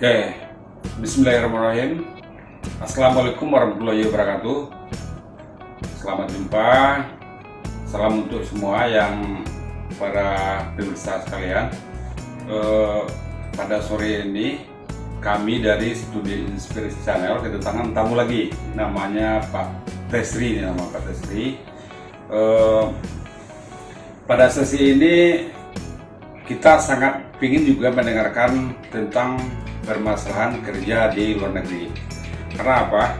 Oke, Bismillahirrahmanirrahim. Assalamualaikum warahmatullahi wabarakatuh. Selamat jumpa. Salam untuk semua yang para pemirsa sekalian. Pada sore ini kami dari Studi Inspirasi Channel kedatangan tamu lagi, namanya Pak Tesri. Ini nama Pak Tesri. Pada sesi ini kita sangat ingin juga mendengarkan tentang permasalahan kerja di luar negeri. Karena apa?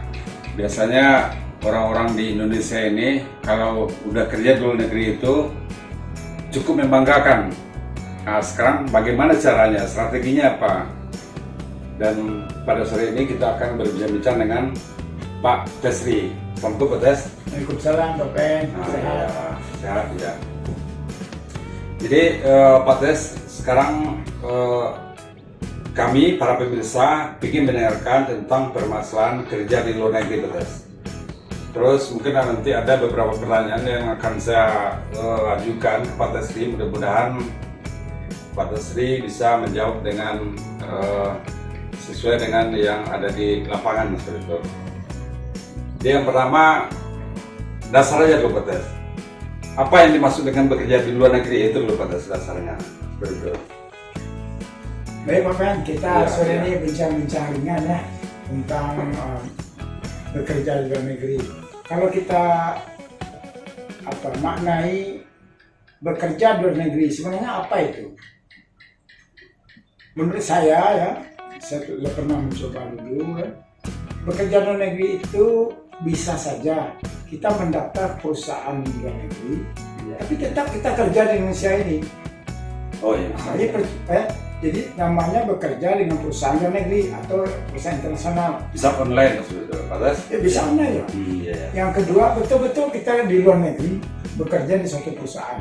Biasanya orang-orang di Indonesia ini kalau udah kerja di luar negeri itu cukup membanggakan. Nah, sekarang bagaimana caranya, strateginya apa? Dan pada sore ini kita akan berbincang dengan Pak Tesri. Assalamualaikum Pak Tes. Waalaikumsalam Pak Pen. Sehat. Sehat ya. Jadi Pak Tes, sekarang kami para pemirsa ingin mendengarkan tentang permasalahan kerja di luar negeri, Pak Tes. Terus mungkin nanti ada beberapa pertanyaan yang akan saya ajukan ke Pak Tesri. Mudah-mudahan Pak Tesri bisa menjawab dengan sesuai dengan yang ada di lapangan seperti itu. Jadi yang pertama, dasar aja dulu Pak Tes. Apa yang dimaksud dengan bekerja di luar negeri itu dulu Pak Tes, dasarnya seperti itu. Baik Pak Pen, kita sore Ya. ini bincang-bincang ringan ya tentang bekerja di luar negeri. Kalau kita maknai bekerja di luar negeri, sebenarnya apa itu? Menurut saya sudah pernah mencoba dulu ya. Bekerja di luar negeri itu bisa saja kita mendaftar perusahaan di luar negeri, tapi tetap kita kerja di Indonesia ini. Oh iya. Nah, jadi namanya bekerja dengan perusahaan luar negeri atau perusahaan internasional. Bisa online seperti itu, Pak Tes. Ya bisa online ya. Iya. Yang kedua, betul-betul kita di luar negeri bekerja di suatu perusahaan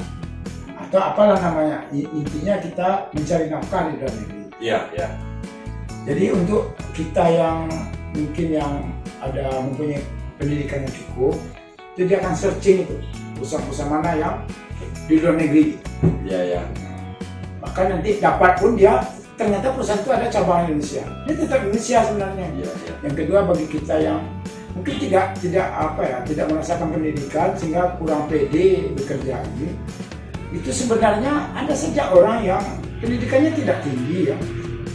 atau apalah namanya. Intinya kita mencari nafkah di luar negeri. Iya, iya. Jadi untuk kita yang mungkin yang ada mempunyai pendidikan yang cukup, itu dia akan searching itu perusahaan-perusahaan mana yang di luar negeri. Iya, iya. Maka nanti dapat pun dia ternyata perusahaan itu ada cabang Indonesia. Dia tetap Indonesia sebenarnya. Iya, iya. Yang kedua, bagi kita yang mungkin tidak merasakan pendidikan sehingga kurang pede bekerja ini, itu sebenarnya ada saja orang yang pendidikannya tidak tinggi ya,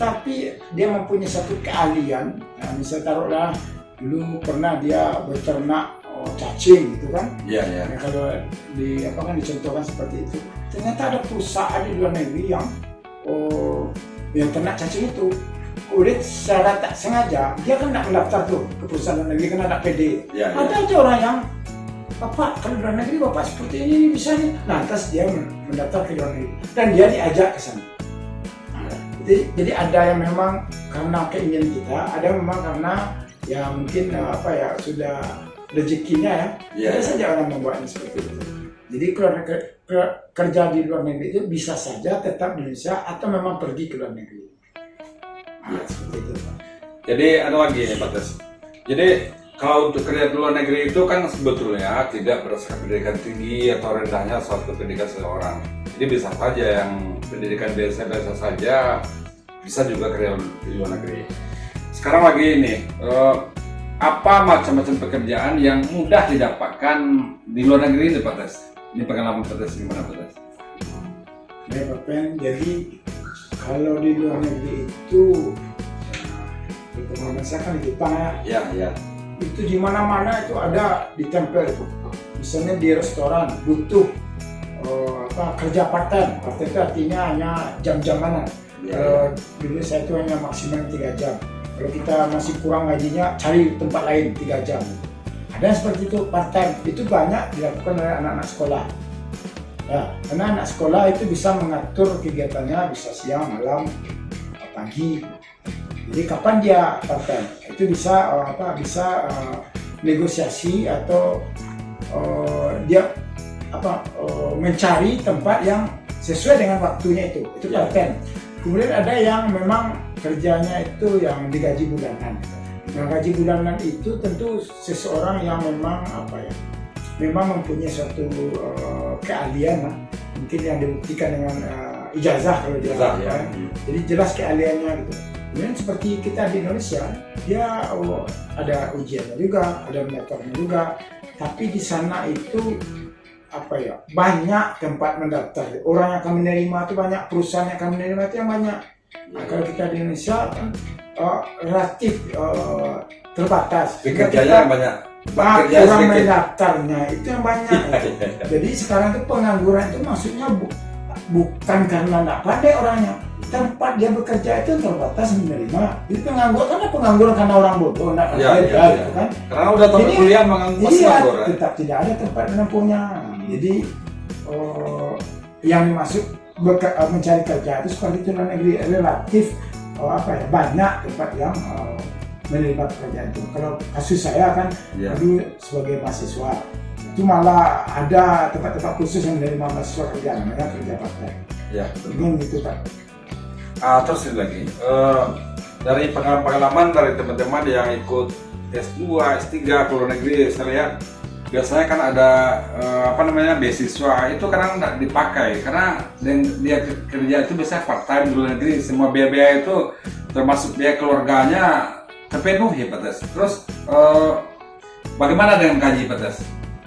tapi dia mempunyai satu keahlian. Nah, misal taruhlah dulu pernah dia beternak cacing gitu kan. Iya, iya. Nah, kalau dicontohkan seperti itu, ternyata ada perusahaan di luar negeri yang ternak cacing itu. Kemudian secara tak sengaja dia kan tidak mendaftar tuh ke perusahaan luar negeri karena ada PD. Ya, ya. Ada aja orang yang, Bapak kalau di luar negeri Bapak seperti ini bisa nih. Nah, terus dia mendaftar ke luar negeri dan dia diajak ke sana. Nah, jadi ada yang memang karena keinginan kita, ada yang memang karena ya mungkin sudah rezekinya ya. Ya, Ada ya. saja orang membuatnya seperti itu. Jadi kerja di luar negeri itu bisa saja tetap di Indonesia atau memang pergi ke luar negeri. Nah, seperti itu Pak. Jadi ada lagi nih Pak Tes. Jadi kalau untuk kerja di luar negeri itu kan sebetulnya tidak berdasarkan pendidikan tinggi atau rendahnya suatu pendidikan seseorang. Jadi bisa saja yang pendidikan biasa-biasa saja bisa juga kerja di luar negeri. Sekarang lagi ini, apa macam-macam pekerjaan yang mudah didapatkan di luar negeri ini Pak Tes? Ini pengalaman Pak Tes gimana Pak Tes? Baik Pak Pen, jadi kalau di luar negeri itu, terutama misalkan di Jepang ya, Ya, ya. itu di mana-mana itu ada ditempel itu. Misalnya di restoran butuh kerja part-time. Part-time itu artinya hanya jam-jamanan. Ya, Kalau dulu saya itu hanya maksimal 3 jam. Kalau kita masih kurang gajinya, cari tempat lain 3 jam. Ada yang seperti itu part-time. Itu banyak dilakukan oleh anak-anak sekolah. Ya, karena anak sekolah itu bisa mengatur kegiatannya, bisa siang, malam, pagi. Jadi kapan dia part-time? Itu bisa negosiasi atau dia mencari tempat yang sesuai dengan waktunya itu Ya. part-time. Kemudian ada yang memang kerjanya itu yang digaji bulanan. Nah, gaji bulanan itu tentu seseorang yang memang memang mempunyai suatu keahlian lah. Mungkin yang dibuktikan dengan ijazah kalau Ijazah, dia ya. Jadi jelas keahliannya gitu. Dan seperti kita di Indonesia, dia ada ujiannya juga, ada mendaftarnya juga. Tapi di sana itu apa ya, banyak tempat mendaftar. Orang yang akan menerima itu banyak, perusahaan yang akan menerima itu yang banyak. Nah, kalau kita di Indonesia kan relatif terbatas. Pekerjanya banyak. Orang mendaftarnya itu yang banyak. Jadi sekarang itu pengangguran itu maksudnya bukan karena tidak pandai orangnya, tempat dia bekerja itu terbatas menerima. Jadi pengangguran karena orang bodoh, tidak kerja, gitu kan? Karena udah tamat kuliah menganggur. Iya, tetap tidak ada tempat menempuhnya. Jadi yang dimaksud mencari kerja itu seperti itu, luar negeri relatif banyak tempat yang menerima pekerjaan itu. Kalau kasus saya kan dulu sebagai mahasiswa itu malah ada tempat-tempat khusus yang menerima mahasiswa kerja, namanya kerja praktek. Ya, begini gitu Pak. Terus ini lagi dari pengalaman dari teman-teman yang ikut S2, S3 ke luar negeri, saya lihat biasanya kan ada beasiswa itu kadang nggak dipakai karena dia kerja itu biasanya part time di luar negeri, semua biaya-biaya itu termasuk biaya keluarganya terpenuhi Petes. Terus bagaimana dengan gaji Petes?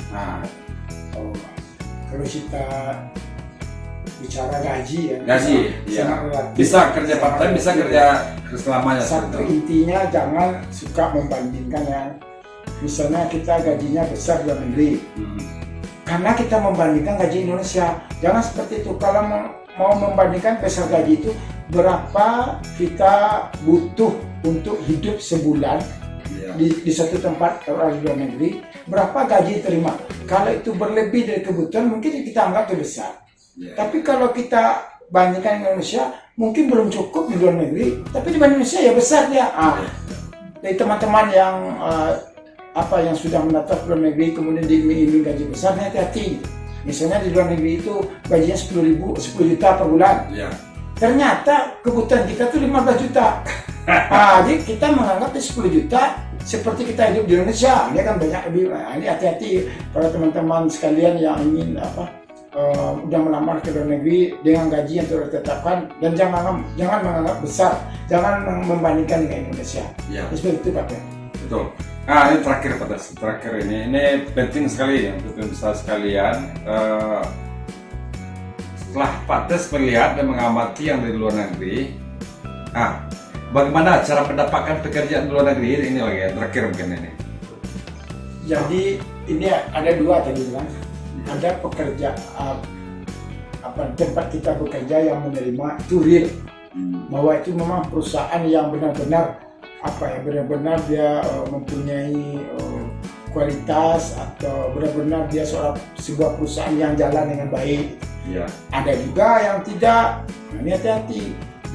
Nah, kalau kita bicara gaji ya, bisa kerja part time, bisa kerja selamanya. Satu intinya jangan suka membandingkan yang misalnya kita gajinya besar di luar negeri, karena kita membandingkan gaji Indonesia. Jangan seperti itu. Kalau mau membandingkan besar gaji itu berapa kita butuh untuk hidup sebulan di satu tempat orang di luar negeri, berapa gaji terima. Kalau itu berlebih dari kebutuhan, mungkin kita anggap itu besar. Tapi kalau kita bandingkan Indonesia, mungkin belum cukup di luar negeri, tapi di Indonesia ya besar dia. Dari teman-teman yang yang sudah mendaftar ke luar negeri kemudian diiming-iming gaji besar, hati-hati. Misalnya di luar negeri itu gajinya 10 juta per bulan. Ternyata kebutuhan kita tuh 15 juta. Jadi kita menganggap 10 juta seperti kita hidup di Indonesia. Ini kan banyak lebih. Ini hati-hati para teman-teman sekalian yang ingin udah melamar ke luar negeri dengan gaji yang sudah ditetapkan, dan jangan menganggap besar, jangan membandingkan dengan Indonesia. Seperti itu Pak. Betul. Nah, ini terakhir ini penting sekali ya untuk pemirsa sekalian. Setelah Pak Tes melihat dan mengamati yang dari luar negeri, bagaimana cara mendapatkan pekerjaan di luar negeri? Ini lagi yang terakhir mungkin ini. Jadi ini ada dua tadi kan. Ada pekerja tempat kita bekerja yang menerima itu real, bahwa itu memang perusahaan yang benar-benar benar-benar dia mempunyai kualitas, atau benar-benar dia sebuah perusahaan yang jalan dengan baik. Ada juga yang tidak. Ini hati-hati,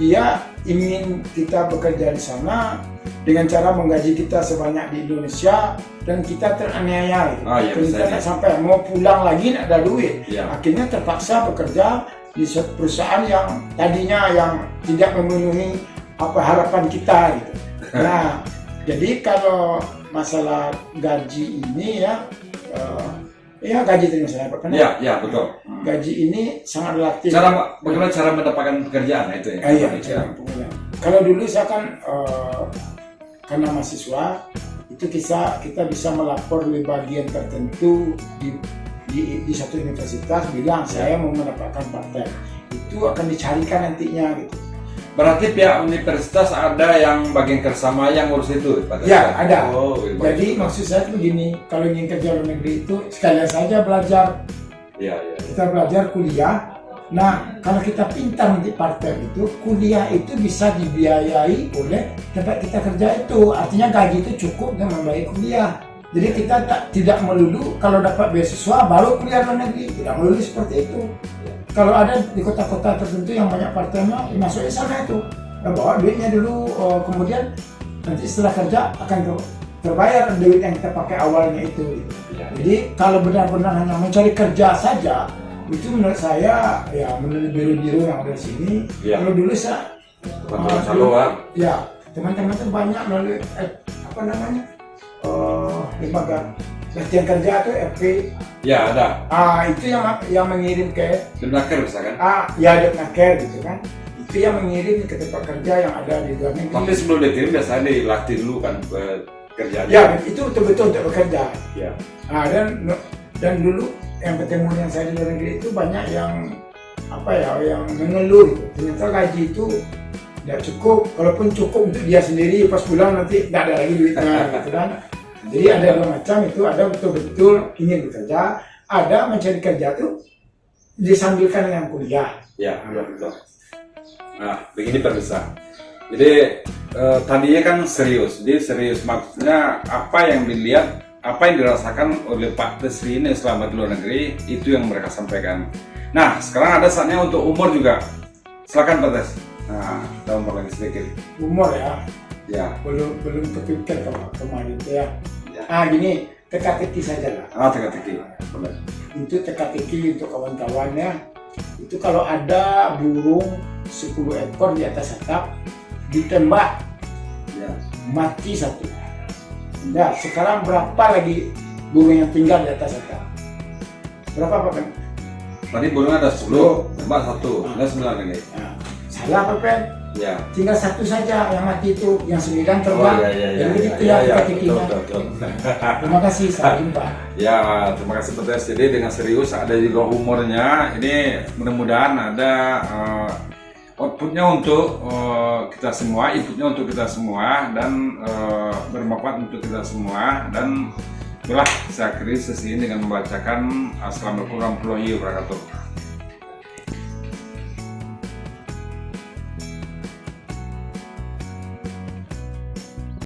dia ingin kita bekerja di sana dengan cara menggaji kita sebanyak di Indonesia dan kita teraniaya gitu. Kita tidak sampai mau pulang lagi tidak ada duit. Akhirnya terpaksa bekerja di suatu perusahaan yang tadinya yang tidak memenuhi harapan kita gitu. Nah, jadi kalau masalah gaji ini gaji tadi saya Pak. Betul. Gaji ini sangat relatif. Bagaimana cara mendapatkan pekerjaan itu ya? Kalau dulu saya kan karena mahasiswa itu kita bisa melapor di bagian tertentu di satu universitas, bilang saya mau mendapatkan part-time, itu akan dicarikan nantinya gitu. Berarti pihak universitas ada yang bagian kerjasama yang ngurus itu? Ada. Jadi maksud saya itu begini, kalau ingin kerja luar negeri itu sekalian saja belajar. Kita belajar kuliah. Nah, kalau kita pintar nanti part-time itu, kuliah itu bisa dibiayai oleh tempat kita kerja itu. Artinya gaji itu cukup untuk membayar kuliah. Jadi kita tidak melulu kalau dapat beasiswa baru kuliah luar negeri, tidak melulu seperti itu. Kalau ada di kota-kota tertentu yang banyak part-time, masuknya sana itu. Bawa duitnya dulu, kemudian nanti setelah kerja akan terbayar duit yang kita pakai awalnya itu. Jadi kalau benar-benar hanya mencari kerja saja, itu menurut saya menurut biru-biru yang ada di sini. Kalau dulu saya teman-teman itu banyak melalui lembaga latihan kerja atau FP. Ada. Itu yang mengirim ke Depnaker misalkan. Depnaker gitu kan. Itu itu yang mengirim ke tempat kerja yang ada di luar negeri. Tapi sebelum dikirim biasanya dilatih dulu kan kerjanya. Ya, itu betul-betul untuk bekerja. Ya. Nah, dan dulu yang ketemu yang saya di luar negeri itu banyak yang apa ya, yang mengeluh. Ternyata gaji itu tidak cukup, kalaupun cukup untuk dia sendiri pas pulang nanti tidak ada lagi duitnya gitu kan. Jadi ada dua macam itu, ada betul-betul ingin bekerja, ada mencari kerja tuh disambilkan dengan kuliah. Ya, betul. Nah, begini pemirsa. Jadi tadinya kan serius. Jadi serius maksudnya apa yang dilihat, apa yang dirasakan oleh Pak Tesri ini selama di luar negeri, itu yang mereka sampaikan. Nah, sekarang ada saatnya untuk umur juga. Silakan Pak Tes. Nah, kita umur lagi sedikit. Umur ya, Ya. belum kepikir kemarin itu ya. Ya. Gini, teka-teki saja lah. Teka-teki. Boleh. Itu teka-teki untuk kawan-kawannya. Itu kalau ada burung 10 ekor di atas atap ditembak, Ya. mati satu. Nah, sekarang berapa lagi burung yang tinggal di atas atap? Berapa Pak Pen? Tadi burung ada 10, tembak 1, ada 9 lagi. Nah, salah Pak Pen? Ya. Tinggal satu saja yang mati itu, yang 9 terbang. Jadi itu ya teka-tekinya. Betul. Terima kasih, sampai jumpa. Ya, terima kasih Pak Tes. Jadi dengan serius ada di luar umurnya, ini mudah-mudahan ada outputnya untuk kita semua, inputnya untuk kita semua, dan bermanfaat untuk kita semua. Dan itulah saya akhiri sesi ini dengan membacakan Assalamualaikum warahmatullahi wabarakatuh.